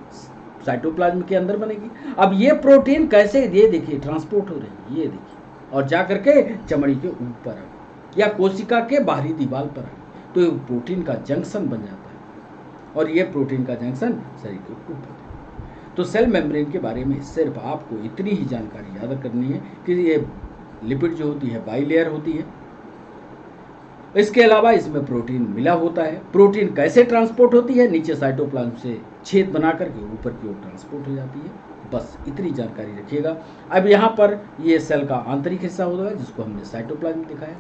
साइटोप्लाज्म के अंदर बनेगी। अब ये प्रोटीन कैसे, ये देखिए ट्रांसपोर्ट हो रही है, ये देखिए, और जा करके चमड़ी के ऊपर आ गई या कोशिका के बाहरी दीवार पर आ गई, तो ये प्रोटीन का जंक्शन बन जाता है और ये प्रोटीन का जंक्शन शरीर के ऊपर है। तो सेल मेम्ब्रेन के बारे में सिर्फ आपको इतनी ही जानकारी याद करनी है कि ये लिपिड जो होती है बाइलेयर होती है, इसके अलावा इसमें प्रोटीन मिला होता है। प्रोटीन कैसे ट्रांसपोर्ट होती है, नीचे साइटोप्लाज्म से छेद बना करके ऊपर की ओर ट्रांसपोर्ट हो जाती है। बस इतनी जानकारी रखिएगा। अब यहाँ पर ये सेल का आंतरिक हिस्सा होता है जिसको हमने साइटोप्लाज्म दिखाया।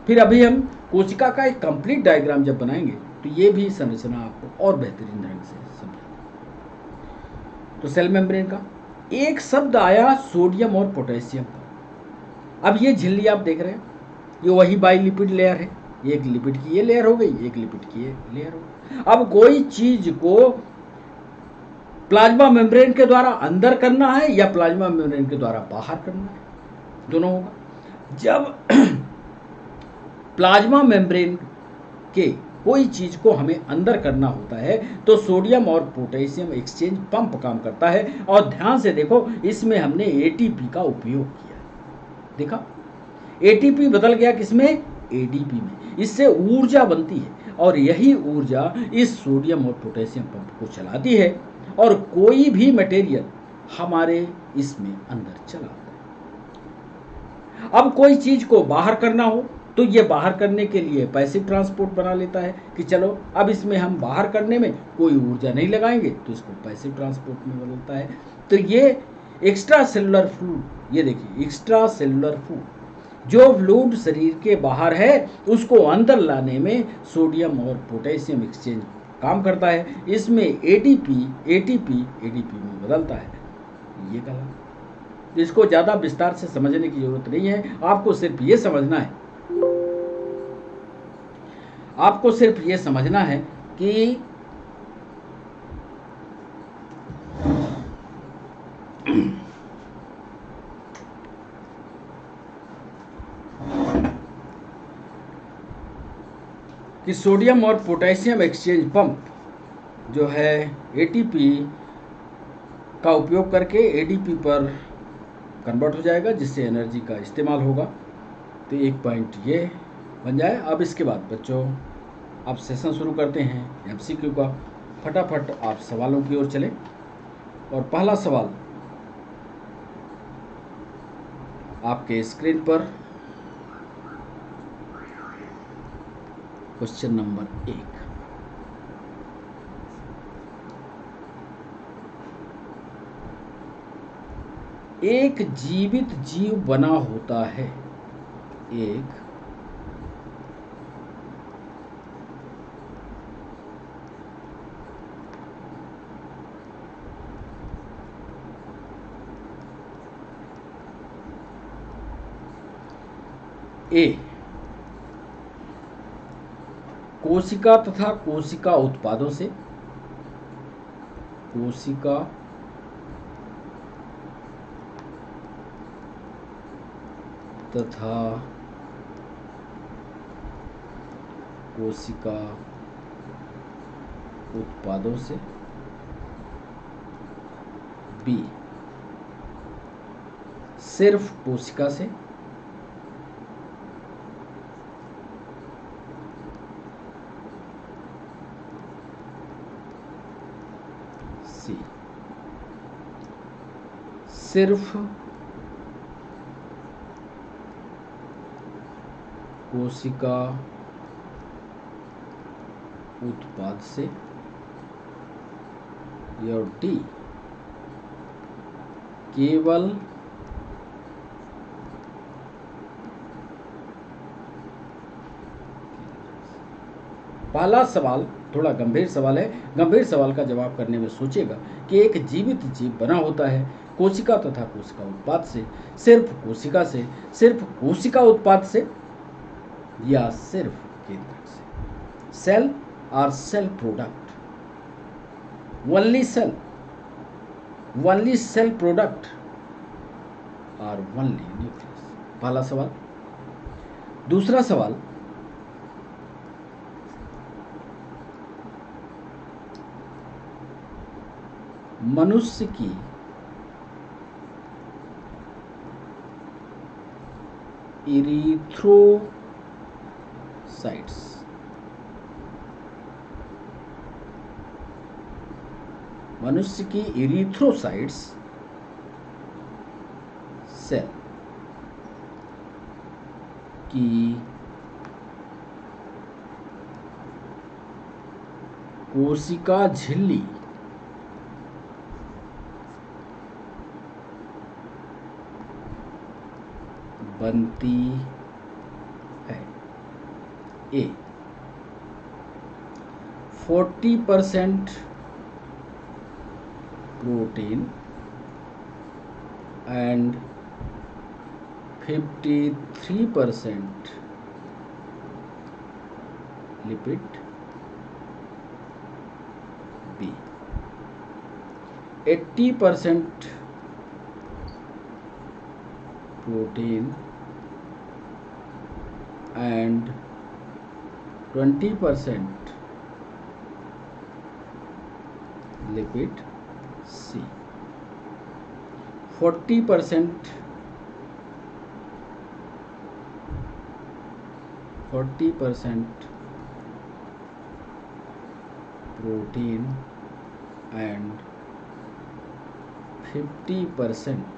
फिर अभी हम कोशिका का एक कंप्लीट डायग्राम जब बनाएंगे तो ये भी संरचना आपको और बेहतरीन ढंग से समझ। तो सेल मेम्ब्रेन का एक शब्द आया सोडियम और पोटेशियम का। अब ये झिल्ली आप देख रहे हैं, ये वही बाइलिपिड लेयर है, एक लिपिड की ये लेयर हो गई, एक लिपिड की ये लेयर हो गई। अब कोई चीज को प्लाज्मा मेम्ब्रेन के द्वारा अंदर करना है या प्लाज्मा मेम्ब्रेन के द्वारा बाहर करना है, दोनों होगा। जब प्लाज्मा मेम्ब्रेन के कोई चीज को हमें अंदर करना होता है तो सोडियम और पोटेशियम एक्सचेंज पंप काम करता है। और ध्यान से देखो, इसमें हमने एटीपी का उपयोग किया, देखा एटीपी बदल गया किसमें, एडीपी में। इससे ऊर्जा बनती है और यही ऊर्जा इस सोडियम और पोटेशियम पंप को चलाती है और कोई भी मटेरियल हमारे इसमें अंदर चला आता है। अब कोई चीज को बाहर करना हो तो ये बाहर करने के लिए पैसिव ट्रांसपोर्ट बना लेता है कि चलो अब इसमें हम बाहर करने में कोई ऊर्जा नहीं लगाएंगे, तो इसको पैसिव ट्रांसपोर्ट में बदलता है। तो ये एक्स्ट्रा सेलुलर फ्लूइड, ये देखिए एक्स्ट्रा सेलुलर फ्लूइड जो फ्लूइड शरीर के बाहर है उसको अंदर लाने में सोडियम और पोटेशियम एक्सचेंज काम करता है। इसमें एटीपी में बदलता है, ये कहा। इसको ज़्यादा विस्तार से समझने की जरूरत नहीं है, आपको सिर्फ ये समझना है, आपको सिर्फ ये समझना है कि सोडियम और पोटेशियम एक्सचेंज पंप जो है एटीपी का उपयोग करके एडीपी पर कन्वर्ट हो जाएगा जिससे एनर्जी का इस्तेमाल होगा। तो एक पॉइंट ये बन जाए। अब इसके बाद बच्चों आप सेशन शुरू करते हैं एमसीक्यू का। फटाफट आप सवालों की ओर चलें और पहला सवाल आपके स्क्रीन पर क्वेश्चन नंबर 1। एक जीवित जीव बना होता है, एक कोशिका तथा कोशिका उत्पादों से, कोशिका तथा कोशिका उत्पादों से, बी सिर्फ कोशिका से, सी सिर्फ कोशिका उत्पाद से, या डी केवल पहला सवाल थोड़ा गंभीर सवाल है। गंभीर सवाल का जवाब करने में सोचेगा कि एक जीवित जीव बना होता है कोशिका तथा कोशिका उत्पाद से, सिर्फ कोशिका से, सिर्फ कोशिका उत्पाद से, या सिर्फ केंद्रक से। सेल और cell product, only cell, only cell product और ओनली न्यूक्लियस। पहला सवाल। दूसरा सवाल, मनुष्य की इरीथ्रोसाइट्स सेल की कोशिका झिल्ली बनती है। A 40% protein and 53% lipid. B 80% protein and 20% lipid. C 40% protein and 50%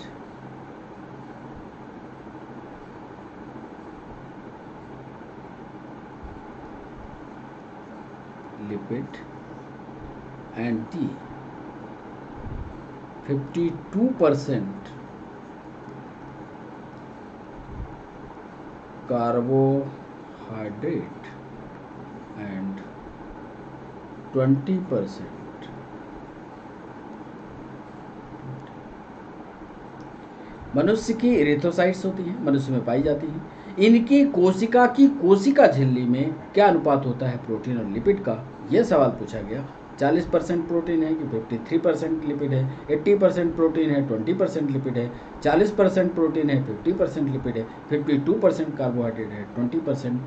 lipid. And D 52% carbohydrate and 20% मनुष्य की इरिथ्रोसाइट्स होती हैं, मनुष्य में पाई जाती हैं। इनकी कोशिका की कोशिका झिल्ली में क्या अनुपात होता है प्रोटीन और लिपिड का, यह सवाल पूछा गया। 40% प्रोटीन है कि 53% लिपिड है, 80% प्रोटीन है, 20% लिपिड है, 40% प्रोटीन है, 50% लिपिड है, 52% कार्बोहाइड्रेट है, 20%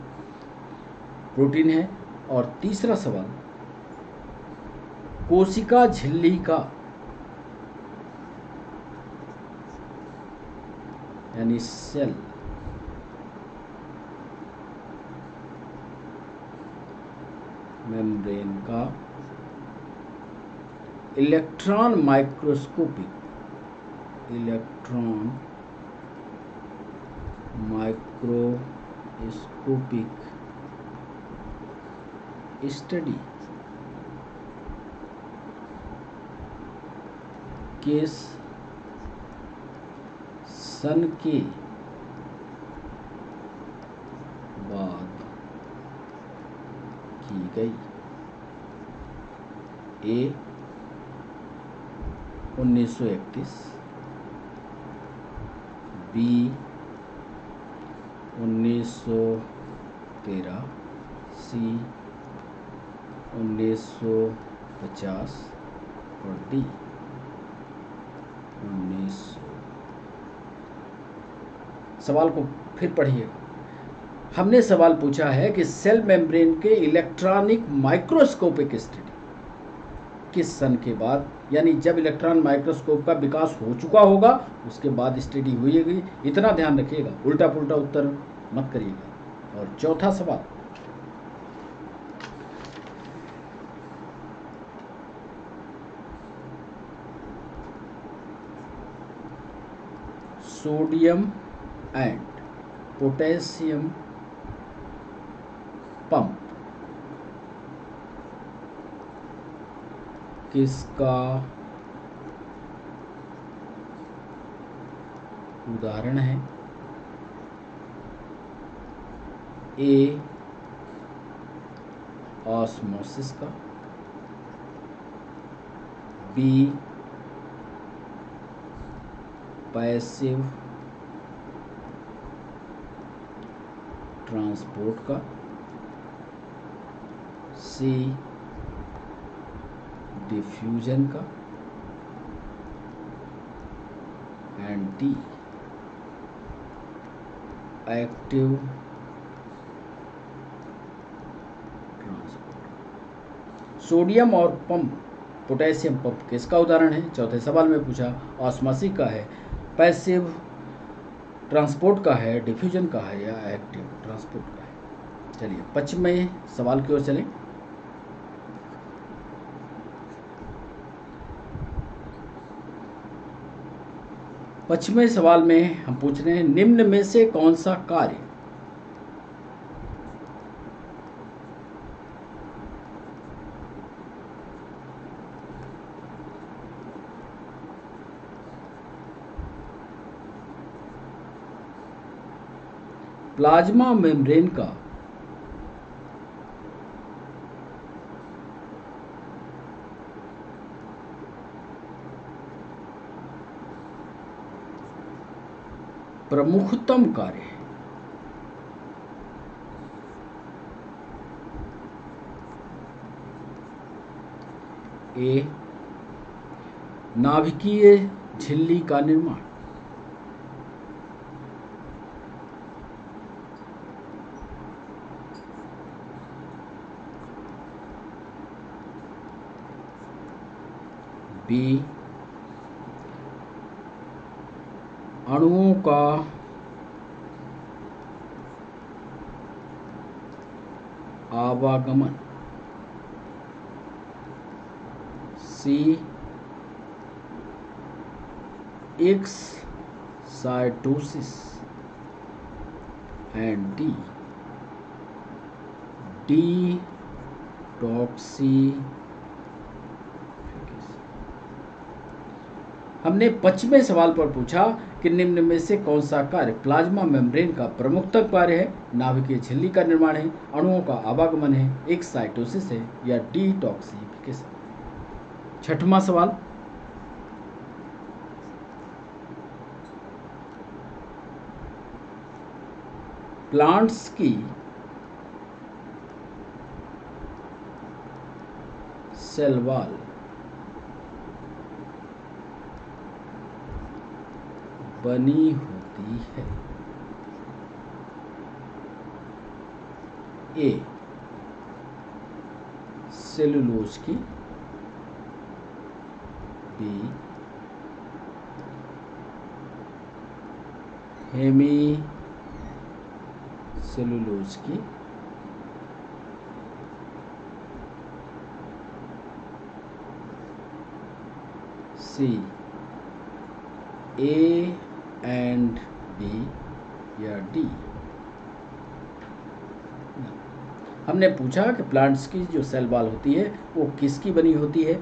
प्रोटीन है। और तीसरा सवाल, कोशिका झिल्ली का यानी सेल मेम्ब्रेन का इलेक्ट्रॉन माइक्रोस्कोपिक स्टडी किस सन के बाद की गई। ए 1931, बी 1913, सी 1950 और डी 1900। सवाल को फिर पढ़िए। हमने सवाल पूछा है कि सेल मेम्ब्रेन के इलेक्ट्रॉनिक माइक्रोस्कोपिक स्टडी किस सन के बाद, यानी जब इलेक्ट्रॉन माइक्रोस्कोप का विकास हो चुका होगा उसके बाद स्टडी हुई। इतना ध्यान रखिएगा, उल्टा पुल्टा उत्तर मत करिएगा। और चौथा सवाल, सोडियम एंड पोटेशियम पंप किसका उदाहरण है। ए ऑस्मोसिस का, बी पैसिव ट्रांसपोर्ट का, सी डिफ्यूजन का, and D active transport. Sodium और पंप पोटेशियम पंप किसका उदाहरण है? चौथे सवाल में पूछा। ऑस्मोसिस का है, पैसिव ट्रांसपोर्ट का है, डिफ्यूजन का है या एक्टिव ट्रांसपोर्ट का है? चलिए 25वें सवाल की ओर चलें। पश्चिमी सवाल में हम पूछ रहे हैं, निम्न में से कौन सा कार्य प्लाज्मा मेम्ब्रेन का प्रमुखतम कार्य है? ए, नाभिकीय झिल्ली का निर्माण, बी, अणुओं का आवागमन, सी, एक्साइटोसिस एंड डिटॉक्सिफिकेशन। हमने 25वें सवाल पर पूछा कि निम्न में से कौन सा कार्य प्लाज्मा मेम्ब्रेन का प्रमुखतम कार्य है? नाभिकीय झिल्ली का निर्माण है, अणुओं का आवागमन है, एक्साइटोसिस है या डिटॉक्सिफिकेशन? छठवां सवाल, प्लांट्स की सेल वॉल बनी होती है? ए, सेलुलोज की, बी, हेमी सेलुलोज की, सी, ए एंड बी या डी? हमने पूछा कि प्लांट्स की जो सेल वॉल होती है वो किसकी बनी होती है?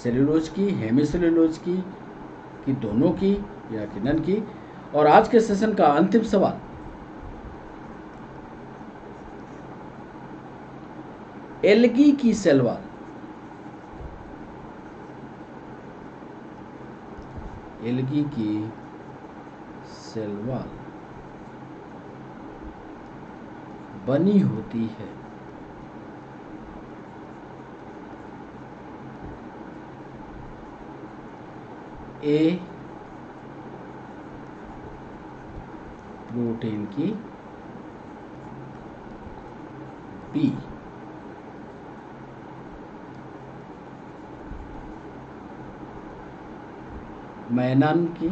सेलुलोज की, हेमी सेलुलोज की, कि दोनों की या कि नन की? और आज के सेशन का अंतिम सवाल, एल्गी की सेल वॉल एल्गी की सेल वॉल बनी होती है? ए, प्रोटीन की, बी, मैनन की,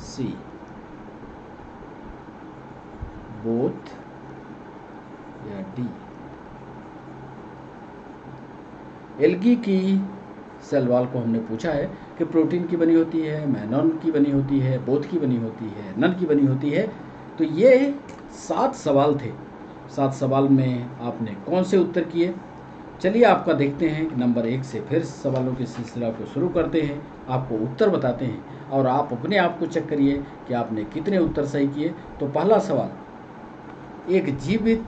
सी, बोथ या डी? एल्गी की सेल वॉल को हमने पूछा है कि प्रोटीन की बनी होती है, मैनन की बनी होती है, बोथ की बनी होती है, नन की बनी होती है? तो ये 7 सवाल थे। 7 सवाल में आपने कौन से उत्तर किए? चलिए आपका देखते हैं कि नंबर 1 से फिर सवालों के सिलसिला को शुरू करते हैं, आपको उत्तर बताते हैं और आप अपने आप को चेक करिए कि आपने कितने उत्तर सही किए। तो पहला सवाल, एक जीवित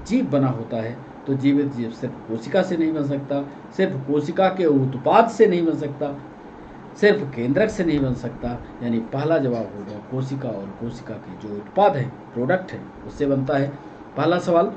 जीव बना होता है, तो जीवित जीव सिर्फ कोशिका से नहीं बन सकता, सिर्फ कोशिका के उत्पाद से नहीं बन सकता, सिर्फ केंद्रक से नहीं बन सकता। यानी पहला जवाब होगा कोशिका, और कोशिका के जो उत्पाद है, प्रोडक्ट है, उससे बनता है। पहला सवाल,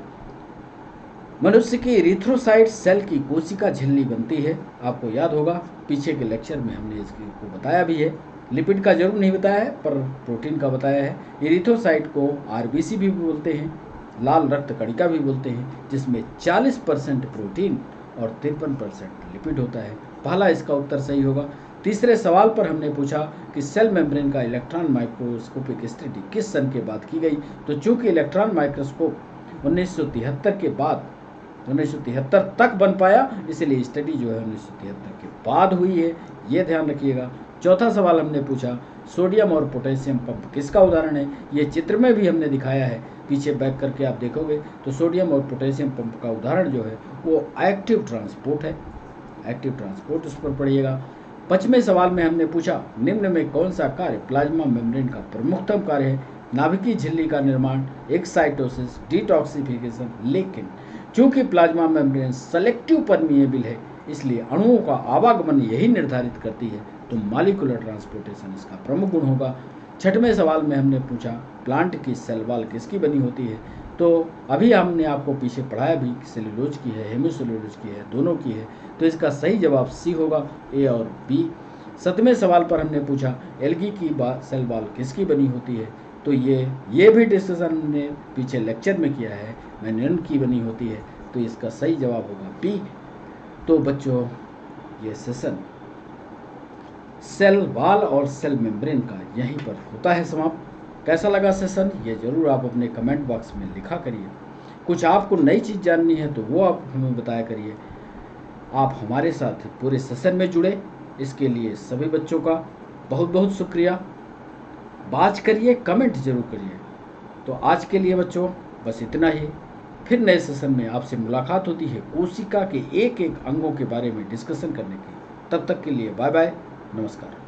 मनुष्य की इरिथ्रोसाइट सेल की कोशिका झिल्ली बनती है। आपको याद होगा पीछे के लेक्चर में हमने इसको बताया भी है। लिपिड का जरूर नहीं बताया है पर प्रोटीन का बताया है। इरिथ्रोसाइट को आरबीसी भी बोलते हैं। लाल रक्त कणिका भी बोलते हैं, जिसमें 40% प्रोटीन और 53% लिपिड होता है। पहला इसका उत्तर सही होगा। तीसरे सवाल पर हमने पूछा कि सेल मेम्ब्रेन का इलेक्ट्रॉन माइक्रोस्कोपिक स्टडी किस सन के बाद की गई। तो चूंकि इलेक्ट्रॉन माइक्रोस्कोप 1973 के बाद 1973 तक बन पाया, इसलिए स्टडी जो है 1973 के बाद हुई है, ये ध्यान रखिएगा। चौथा सवाल हमने पूछा सोडियम और पोटेशियम पंप किसका उदाहरण है। ये चित्र में भी हमने दिखाया है, पीछे बैक करके आप देखोगे तो सोडियम और पोटेशियम पंप का उदाहरण जो है वो एक्टिव ट्रांसपोर्ट है। एक्टिव ट्रांसपोर्ट उस पर पढ़िएगा। 5वें सवाल में हमने पूछा निम्न में कौन सा कार्य प्लाज्मा मेम्ब्रेन का प्रमुखतम कार्य है। नाभिकीय झिल्ली का निर्माण, एक्साइटोसिस, डिटॉक्सिफिकेशन। लेकिन चूंकि प्लाज्मा मेम्ब्रेन सेलेक्टिव परमिएबल है, इसलिए अणुओं का आवागमन यही निर्धारित करती है, तो मॉलिक्यूलर ट्रांसपोर्टेशन इसका प्रमुख गुण होगा। 6वें सवाल में हमने पूछा प्लांट की सेल वॉल किसकी बनी होती है। तो अभी हमने आपको पीछे पढ़ाया भी कि सेल्यूलोज की है, हेमिसेल्यूलोज की है, दोनों की है, तो इसका सही जवाब सी होगा, ए और बी। 7वें सवाल पर हमने पूछा एल्गी की सेल वॉल किसकी बनी होती है। तो ये भी डिस्कशन हमने पीछे लेक्चर में किया है, मैनन की बनी होती है, तो इसका सही जवाब होगा बी। तो बच्चों ये सेशन सेल वॉल और सेल मेम्ब्रेन का यहीं पर होता है समाप्त। कैसा लगा सेशन, ये ज़रूर आप अपने कमेंट बॉक्स में लिखा करिए। कुछ आपको नई चीज़ जाननी है तो वो आप हमें बताया करिए। आप हमारे साथ पूरे सेशन में जुड़े, इसके लिए सभी बच्चों का बहुत बहुत शुक्रिया। बात करिए, कमेंट जरूर करिए। तो आज के लिए बच्चों बस इतना ही। फिर नए सेशन में आपसे मुलाकात होती है कोशिका के एक एक अंगों के बारे में डिस्कशन करने की। तब तक के लिए बाय बाय, नमस्कार।